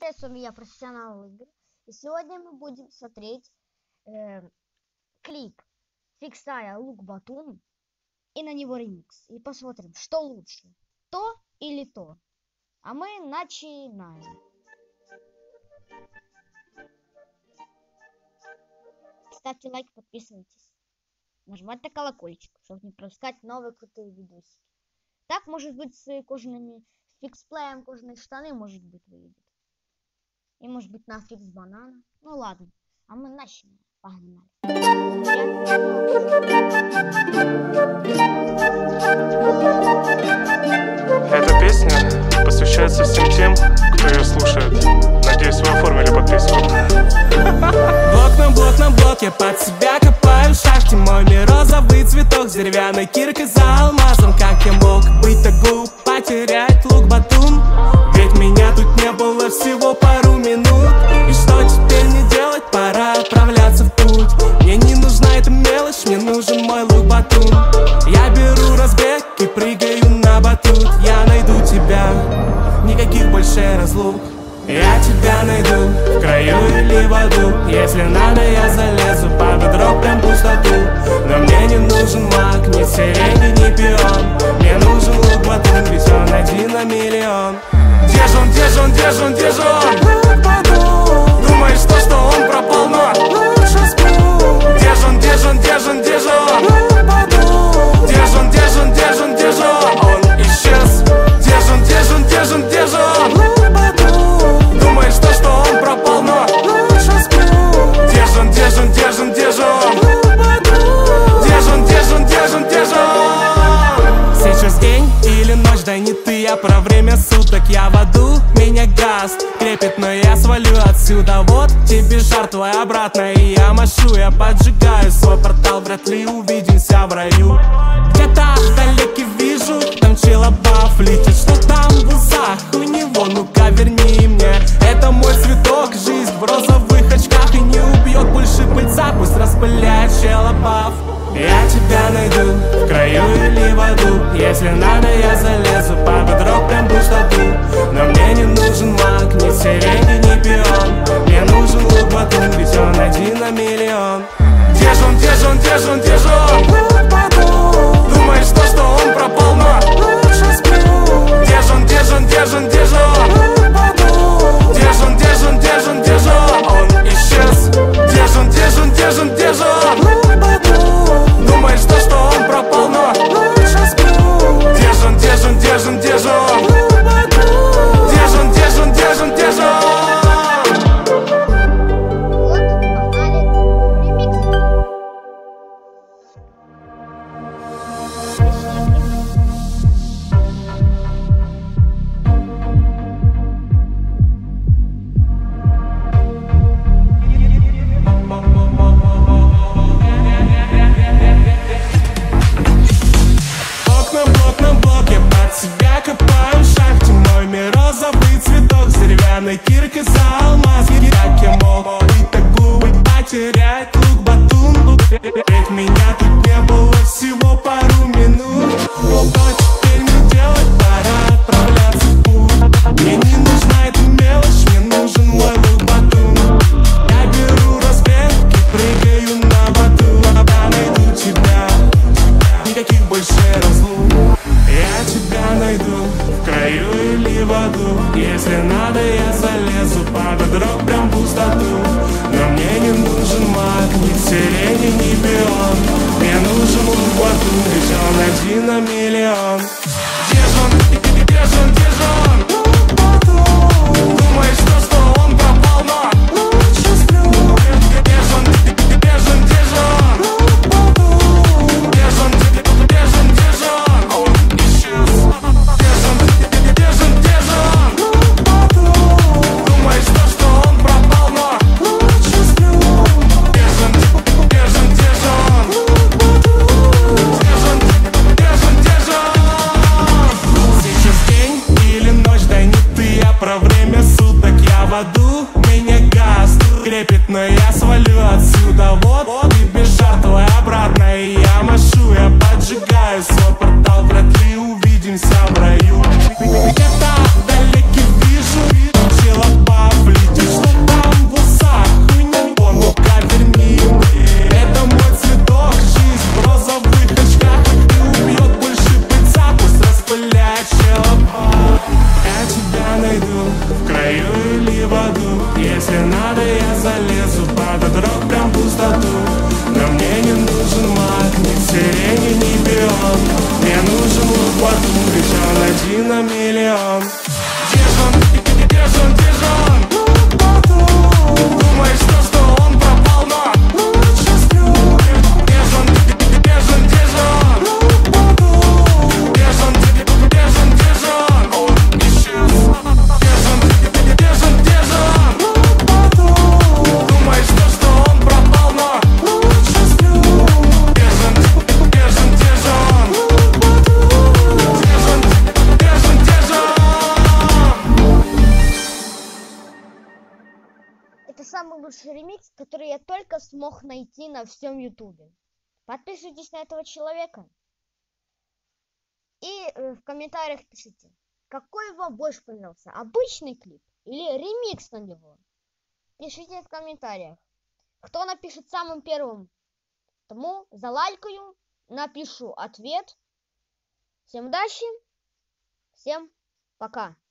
С вами я, профессионал игр. И сегодня мы будем смотреть клип Фиксая Лук Батун и на него ремикс. И посмотрим, что лучше, то или то. А мы начинаем. Ставьте лайк, подписывайтесь. Нажимайте на колокольчик, чтобы не пропускать новые крутые видосики. Так, может быть, с кожаными, с фиксплеем кожаные штаны, может быть, выйдет. И может быть на фикс банана. Ну ладно, а мы начнем. Погнали. Эта песня посвящается всем тем, кто ее слушает. Надеюсь, вы оформили подписку. Блок на блок, я под себя копаю в шахте. Мой мир розовый цветок с деревянной киркой за алмазом. Как я мог быть так глуп, потерять лук Батун? Ведь меня тут не было всего пару минут. И что теперь мне делать? Пора отправляться в путь. Мне не нужна эта мелочь, мне нужен мой лук Батун. Я беру разбег и прыгаю на батут. Я найду тебя, никаких больше разлук. Я тебя найду в краю или в аду. Если надо, я залезу под бедро, прям пустоту. Но мне не нужен маг, ни сирени, ни пион. Мне нужен лук Батун, ведь он один на миллион. Где же он, где же он, где же он, где же он? Лук Батун. Думаешь, что он пропал, но лучше сплю. Где же он, где же он, где же он, где же он? Лук Батун. Где же он, где же он, где же он, где же он? Он исчез. Где же он, где же он, где же он, где же он? Лук Батун. Думаешь, что он пропал, но лучше сплю. Где же он, где же он, где же он, где же он? Лук Батун. Где же он, где же он, где же он, где же он? Сейчас день или ночь, да не ты, я про время суток. Я в аду, меня газ крепит, но я свалю отсюда. Вот тебе шар твой обратно, и я машу, я поджигаю свой портал. Вряд ли увидимся в раю. Где-то вдалеке вижу, там челобаф летит. Что там в усах у него, ну-ка верни мне. Это мой цветок, жизнь в розовых очках. И не убьет больше пыльца, пусть распыляет челобаф. Я тебя найду в краю или в аду. Если надо, я залезу под бедро, прям пустоту. Но мне не нужен маг, ни сирени, ни пион. Мне нужен лук Батун, ведь он один на миллион. Где же он, где же он, где же он, где же он? Лук Батун. Думаешь, что он пропал, но лучше сплю. Где же он, где же он, где же он, где же он? Лук Батун. Где же он, где же он, где же он, где же он? Он исчез. Где же он, где же он, где же он, где же он? Лук Батун. Думаешь, что он пропал, но лучше сплю. Где же он, где же он, где же он, где же он? Лук Батун. Где же он, где же он, где же он, где же он? Кирка за алмаз. Как я мог быть так глуп, потерять лук Батун? Ведь меня тут не было всего пару минут. Что теперь мне делать? Пора отправляться в путь. Мне не нужна эта мелочь, мне нужен мой лук Батун. Я беру разбег и прыгаю на батут. Я найду тебя, никаких больше разлук. Я тебя найду в краю или в аду. Если надо, я залезу под бедро, прям пустоту. Но мне не нужен маг, ни сирени, ни пион. Мне нужен лук Батун, ведь он один на миллион. Где же он, где же он, где же он? Лук Батун. Думаешь, что он пропал, но лучше сплю. Где же он, где же он, где же он? Лук Батун. Где же он, где же он, где же он? Он исчез. Где же он, где же он, где же он? Лук Батун. Думаешь, что он пропал, но лучше сплю. Где же он, где же он, где же он? Лук Батун. Где же он, где же он, где же он? Если надо, я залезу под этот рок прям в пустоту. Но мне не нужен маг, ни сирени, ни пион. Мне нужен лук во рту, ведь он один на миллион. Где же он, где же он, где же он? Думаешь, что он пропал, но лучше сплю. Где же он, где же он, где же он? Где же он, где же он, где же он? Он исчез. Где же он, где же он, где же он? Думаешь, что он пропал, но лучше сплю. Где же он, где же он, где же он? Где же он, где же он, где же он? Это самый лучший ремикс, который я только смог найти на всем ютубе. Подписывайтесь на этого человека. И в комментариях пишите, какой вам больше понравился, обычный клип или ремикс на него. Пишите в комментариях. Кто напишет самым первым, тому залайкаю, напишу ответ. Всем удачи, всем пока.